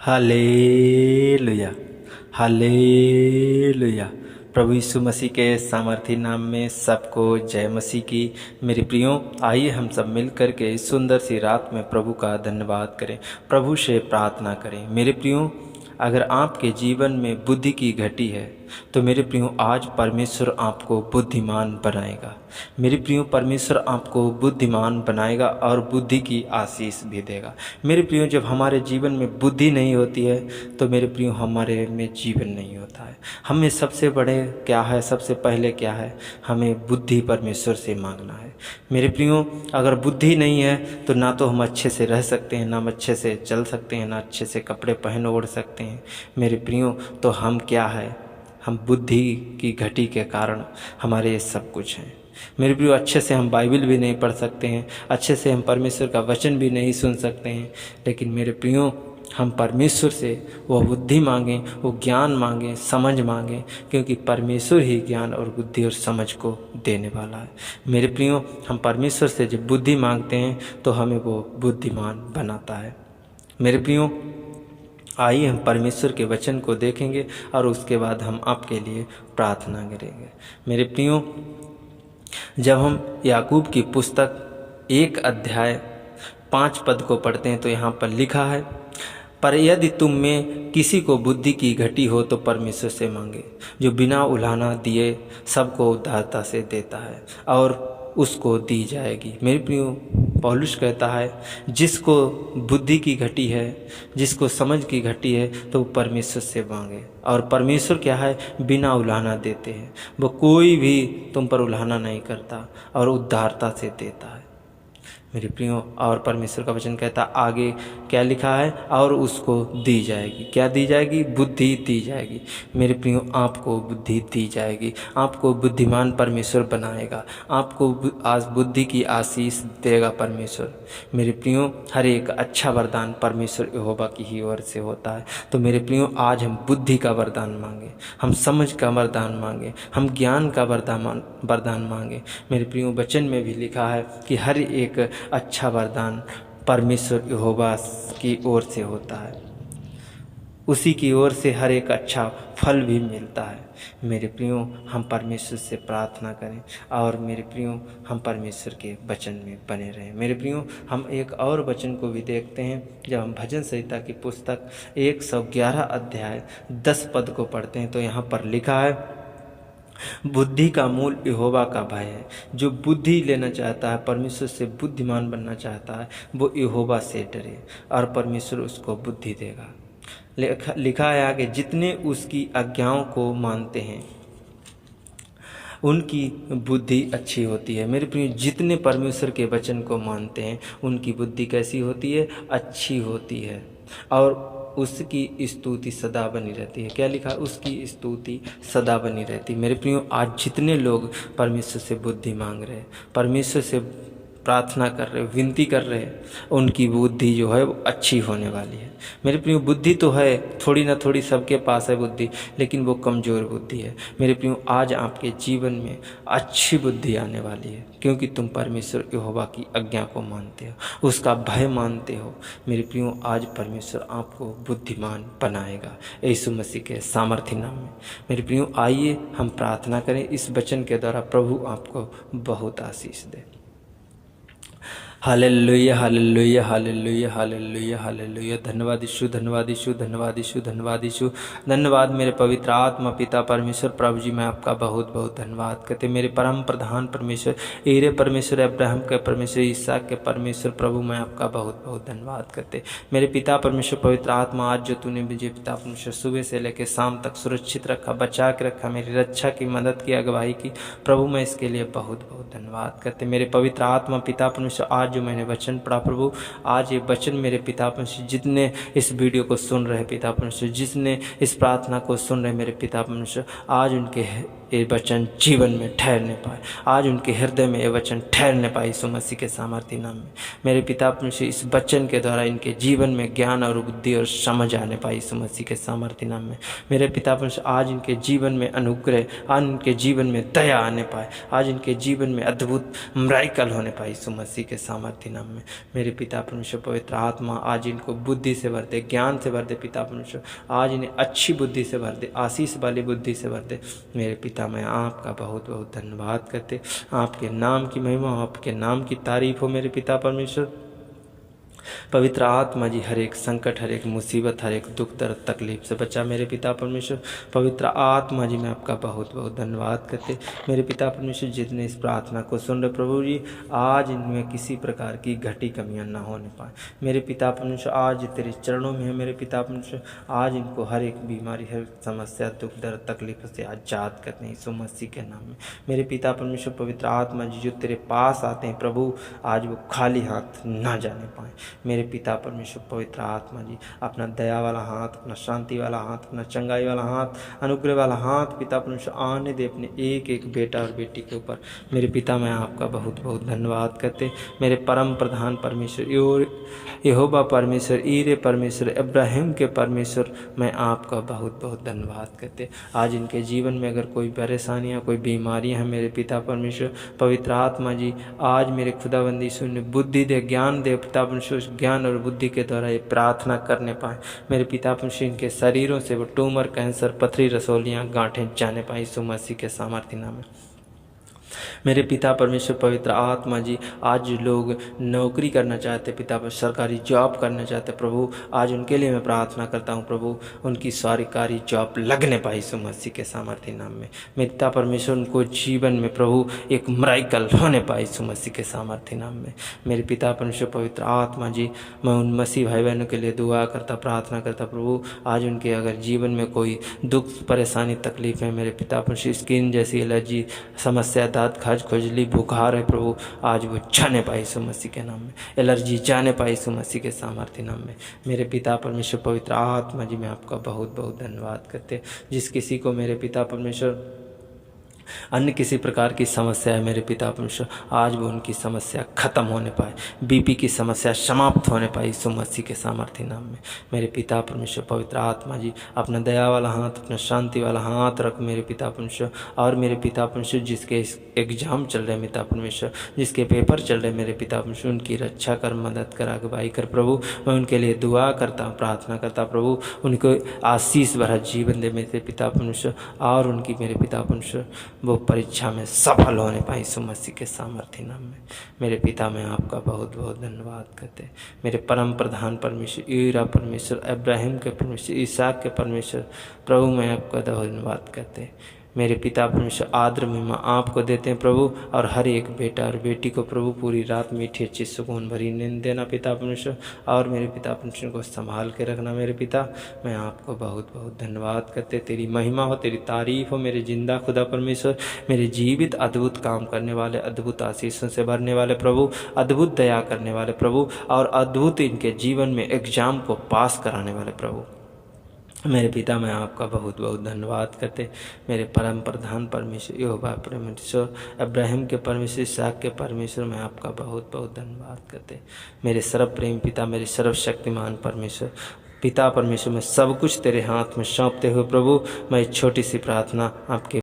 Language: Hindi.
Hallelujah, hallelujah. प्रभु यीशु मसीह के सामर्थी नाम में सबको जय मसीह की। मेरे प्रियो, आइए हम सब मिलकर के इस सुंदर सी रात में प्रभु का धन्यवाद करें, प्रभु से प्रार्थना करें। मेरे प्रियो, अगर आपके जीवन में बुद्धि की घटी है तो मेरे प्रियो आज परमेश्वर आपको बुद्धिमान बनाएगा। मेरे प्रियो, परमेश्वर आपको बुद्धिमान बनाएगा और बुद्धि की आशीष भी देगा। मेरे प्रियो, जब हमारे जीवन में बुद्धि नहीं होती है तो मेरे प्रियो हमारे में जीवन नहीं होता है। हमें सबसे बड़े क्या है, सबसे पहले क्या है, हमें बुद्धि परमेश्वर से मांगना है। मेरे प्रियो, अगर बुद्धि नहीं है तो ना तो हम अच्छे से रह सकते हैं, ना हम अच्छे से चल सकते हैं, ना अच्छे से कपड़े पहन ओढ़ सकते हैं। मेरे प्रियो, तो हम क्या है, हम बुद्धि की घटी के कारण हमारे ये सब कुछ हैं। मेरे प्रियो, अच्छे से हम बाइबल भी नहीं पढ़ सकते हैं, अच्छे से हम परमेश्वर का वचन भी नहीं सुन सकते हैं। लेकिन मेरे प्रियो, हम परमेश्वर से वो बुद्धि मांगें, वो ज्ञान मांगें, समझ मांगें, क्योंकि परमेश्वर ही ज्ञान और बुद्धि और समझ को देने वाला है। मेरे प्रियो, हम परमेश्वर से जब बुद्धि मांगते हैं तो हमें वो बुद्धिमान बनाता है। मेरे प्रियो, आइए हम परमेश्वर के वचन को देखेंगे और उसके बाद हम आपके लिए प्रार्थना करेंगे। मेरे प्रियो, जब हम याकूब की पुस्तक 1 अध्याय 5 पद को पढ़ते हैं तो यहाँ पर लिखा है, पर यदि तुम में किसी को बुद्धि की घटी हो तो परमेश्वर से मांगे, जो बिना उलाहना दिए सबको उदारता से देता है और उसको दी जाएगी। मेरे प्रियो, पौलुस कहता है, जिसको बुद्धि की घटी है, जिसको समझ की घटी है, तो वो परमेश्वर से मांगे। और परमेश्वर क्या है, बिना उलाहना देते हैं। वो कोई भी तुम पर उलाहना नहीं करता और उदारता से देता है। मेरे प्रियो, और परमेश्वर का वचन कहता आगे क्या लिखा है, और उसको दी जाएगी। क्या दी जाएगी? बुद्धि दी जाएगी। मेरे प्रियो, आपको बुद्धि दी जाएगी, आपको बुद्धिमान परमेश्वर बनाएगा, आपको आज बुद्धि की आशीष देगा परमेश्वर। मेरे प्रियो, हर एक अच्छा वरदान परमेश्वर यहोवा की ही ओर से होता है। तो मेरे प्रियो, आज हम बुद्धि का वरदान मांगे, हम समझ का वरदान मांगे, हम ज्ञान का वरदान मांगे। मेरे प्रियो, वचन में भी लिखा है कि हर एक अच्छा वरदान परमेश्वर यहोवा की ओर से होता है, उसी की ओर से हर एक अच्छा फल भी मिलता है। मेरे प्रियो, हम परमेश्वर से प्रार्थना करें और मेरे प्रियो, हम परमेश्वर के वचन में बने रहें। मेरे प्रियो, हम एक और वचन को भी देखते हैं। जब हम भजन संहिता की पुस्तक 111 अध्याय 10 पद को पढ़ते हैं तो यहाँ पर लिखा है, बुद्धि का मूल यहोवा का भय है। जो बुद्धि लेना चाहता है, परमेश्वर से बुद्धिमान बनना चाहता है, वो यहोवा से डरे और परमेश्वर उसको बुद्धि देगा। लिखा है आगे, जितने उसकी आज्ञाओं को मानते हैं उनकी बुद्धि अच्छी होती है। मेरे प्रिय, जितने परमेश्वर के वचन को मानते हैं उनकी बुद्धि कैसी होती है? अच्छी होती है और उसकी स्तुति सदा बनी रहती है। क्या लिखा? उसकी स्तुति सदा बनी रहती है। मेरे प्रियो, आज जितने लोग परमेश्वर से बुद्धि मांग रहे हैं, परमेश्वर से प्रार्थना कर रहे, विनती कर रहे हैं, उनकी बुद्धि जो है वो अच्छी होने वाली है। मेरे प्रियो, बुद्धि तो है, थोड़ी ना थोड़ी सबके पास है बुद्धि, लेकिन वो कमज़ोर बुद्धि है। मेरे प्रियो, आज आपके जीवन में अच्छी बुद्धि आने वाली है, क्योंकि तुम परमेश्वर यहोवा की आज्ञा को मानते हो, उसका भय मानते हो। मेरे प्रियो, आज परमेश्वर आपको बुद्धिमान बनाएगा यीशु मसीह के सामर्थ्य नाम में। मेरे प्रियो, आइए हम प्रार्थना करें, इस वचन के द्वारा प्रभु आपको बहुत आशीष दे। हालेलुया, हालेलुया, हालेलुया, हालेलुया, हालेलुया। धन्यवाद यीशु, धन्यवाद यीशु, धन्यवाद यीशु, धन्यवाद यीशु। धन्यवाद मेरे पवित्र आत्मा पिता परमेश्वर। प्रभु जी, मैं आपका बहुत बहुत धन्यवाद करते। मेरे परम प्रधान परमेश्वर, एरे परमेश्वर, अब्राहम के परमेश्वर, इसहाक के परमेश्वर, प्रभु मैं आपका बहुत बहुत धन्यवाद करते। मेरे पिता परमेश्वर, पवित्र आत्मा, आज जो तूने मुझे पिता परमेश्वर सुबह से लेकर शाम तक सुरक्षित रखा, बचा के रखा, मेरी रक्षा की, मदद की, अगुवाई की, प्रभु मैं इसके लिए बहुत बहुत धन्यवाद करते। मेरे पवित्र आत्मा पिता परमेश्वर, आज जो मैंने वचन पढ़ा प्रभु, आज ये वचन मेरे पिता परमेश्वर, जितने इस वीडियो को सुन रहे पिता परमेश्वर, जिसने इस प्रार्थना को सुन रहे मेरे पिता परमेश्वर, आज उनके ये वचन जीवन में ठहरने पाए, आज उनके हृदय में ये वचन ठहरने पाए यीशु मसीह के सामर्थ्य नाम में। मेरे पिता परमेश्वर इस वचन के द्वारा इनके जीवन में ज्ञान और बुद्धि और समझ आने पाए यीशु मसीह के सामर्थ्य नाम में। मेरे पिता परमेश्वर आज इनके जीवन में अनुग्रह, आज इनके जीवन में दया आने पाए, आज इनके जीवन में अद्भुत मिराकल होने पाए यीशु मसीह के सामर्थ्य नाम में। मेरे पिता परमेश्वर पवित्र आत्मा आज इनको बुद्धि से भर दे, ज्ञान से भर दे पिता परमेश्वर, आज इन्हें अच्छी बुद्धि से भर दे, आशीष वाली बुद्धि से भर दे। मेरे पिता मैं आपका बहुत बहुत धन्यवाद करते, आपके नाम की महिमा, आपके नाम की तारीफ हो मेरे पिता परमेश्वर। पवित्र आत्मा जी हर एक संकट, हर एक मुसीबत, हर एक दुख दर्द तकलीफ से बचा मेरे पिता परमेश्वर। पवित्र आत्मा जी मैं आपका बहुत बहुत धन्यवाद करते मेरे पिता परमेश्वर, जितने इस प्रार्थना को सुन रहे प्रभु जी, आज इनमें किसी प्रकार की घटी कमियां ना होने पाए मेरे पिता परमेश्वर। आज तेरे चरणों में है मेरे पिता परमेश्वर, आज इनको हर एक बीमारी, हर समस्या, दुख दर्द तकलीफ से आजाद करते हैं यीशु मसीह के नाम में मेरे पिता परमेश्वर। पवित्र आत्मा जी जो तेरे पास आते हैं प्रभु, आज वो खाली हाथ ना जाने पाए मेरे पिता परमेश्वर। पवित्र आत्मा जी अपना दया वाला हाथ, अपना शांति वाला हाथ, अपना चंगाई वाला हाथ, अनुग्रह वाला हाथ पिता परमेश्वर आने दे अपने एक एक बेटा और बेटी के ऊपर मेरे पिता। मैं आपका बहुत बहुत धन्यवाद करते मेरे परम प्रधान परमेश्वर, यहोवा परमेश्वर, ईरे परमेश्वर, इब्राहिम के परमेश्वर, मैं आपका बहुत बहुत धन्यवाद करते। आज इनके जीवन में अगर कोई परेशानियाँ, कोई बीमारियाँ हैं मेरे पिता परमेश्वर, पवित्र आत्मा जी आज मेरे खुदाबंदी सुनने बुद्धि दे, ज्ञान दे पिता परमेश्वर, ज्ञान और बुद्धि के द्वारा ये प्रार्थना करने पाए मेरे पिता परमेश्वर। इनके शरीरों से वो ट्यूमर, कैंसर, पथरी, रसोलियाँ, गांठें जाने पाए यीशु मसीह के सामर्थ्य नाम में मेरे पिता परमेश्वर। पवित्र आत्मा जी आज लोग नौकरी करना चाहते पिता पर, सरकारी जॉब करना चाहते प्रभु, आज उनके लिए मैं प्रार्थना करता हूँ प्रभु, उनकी सरकारी जॉब लगने पाए यीशु मसीह के सामर्थ्य नाम में मेरे पिता परमेश्वर। उनको जीवन में प्रभु एक मिराकल होने पाए यीशु मसीह के सामर्थ्य नाम में मेरे पिता परमेश्वर। पवित्र आत्मा जी मैं उन मसीह भाई बहनों के लिए दुआ करता, प्रार्थना करता प्रभु, आज उनके अगर जीवन में कोई दुख, परेशानी, तकलीफ है मेरे पिता परमेश्वर, स्किन जैसी एलर्जी समस्या, दांत खाज, खुजली, बुखार है प्रभु, आज वो जाने पाए यीशु मसीह के नाम में, एलर्जी जाने पाए यीशु मसीह के सामर्थ्य नाम में मेरे पिता परमेश्वर। पवित्र आत्मा जी मैं आपका बहुत बहुत धन्यवाद करते। जिस किसी को मेरे पिता परमेश्वर अन्य किसी प्रकार की समस्या है मेरे पिता परमेश्वर, आज वो उनकी समस्या खत्म होने पाए, बीपी की समस्या समाप्त होने पाए यीशु मसीह के सामर्थ्य नाम में मेरे पिता परमेश्वर। पवित्र आत्मा जी अपना दया वाला हाथ, अपना शांति वाला हाथ रख मेरे पिता परमेश्वर। और मेरे पिता परमेश्वर जिसके एग्जाम चल रहे पिता परमेश्वर, जिसके पेपर चल रहे मेरे पिता परमेश्वर, उनकी रक्षा कर, मदद कर, अगुवाई कर प्रभु। मैं उनके लिए दुआ करता हूँ, प्रार्थना करता प्रभु, उनको आशीष भरा जीवन दे मेरे पिता परमेश्वर, और उनकी मेरे पिता परमेश्वर वो परीक्षा में सफल होने पाए यीशु मसीह के सामर्थ्य नाम में मेरे पिता। मैं आपका बहुत बहुत धन्यवाद करते मेरे परम प्रधान परमेश्वर, ईरा परमेश्वर, इब्राहिम के परमेश्वर, इसहाक के परमेश्वर प्रभु, मैं आपका धन्यवाद करते मेरे पिता परमेश्वर। आदर महिमा आपको देते हैं प्रभु, और हर एक बेटा और बेटी को प्रभु पूरी रात मीठी अच्छी सुकून भरी नींद देना पिता परमेश्वर, और मेरे पिता परमेश्वर को संभाल के रखना मेरे पिता। मैं आपको बहुत बहुत धन्यवाद करते, तेरी महिमा हो, तेरी तारीफ हो मेरे जिंदा खुदा परमेश्वर, मेरे जीवित अद्भुत काम करने वाले, अद्भुत आशीषों से भरने वाले प्रभु, अद्भुत दया करने वाले प्रभु, और अद्भुत इनके जीवन में एग्जाम को पास कराने वाले प्रभु मेरे पिता। मैं आपका बहुत बहुत धन्यवाद करते मेरे परम प्रधान परमेश्वर, यहोवा परमेश्वर, इब्राहिम के परमेश्वर, इसहाक के परमेश्वर, मैं आपका बहुत बहुत धन्यवाद करते मेरे सर्व प्रेम पिता, मेरे सर्वशक्तिमान परमेश्वर पिता परमेश्वर। मैं सब कुछ तेरे हाथ में सौंपते हुए प्रभु, मैं एक छोटी सी प्रार्थना आपके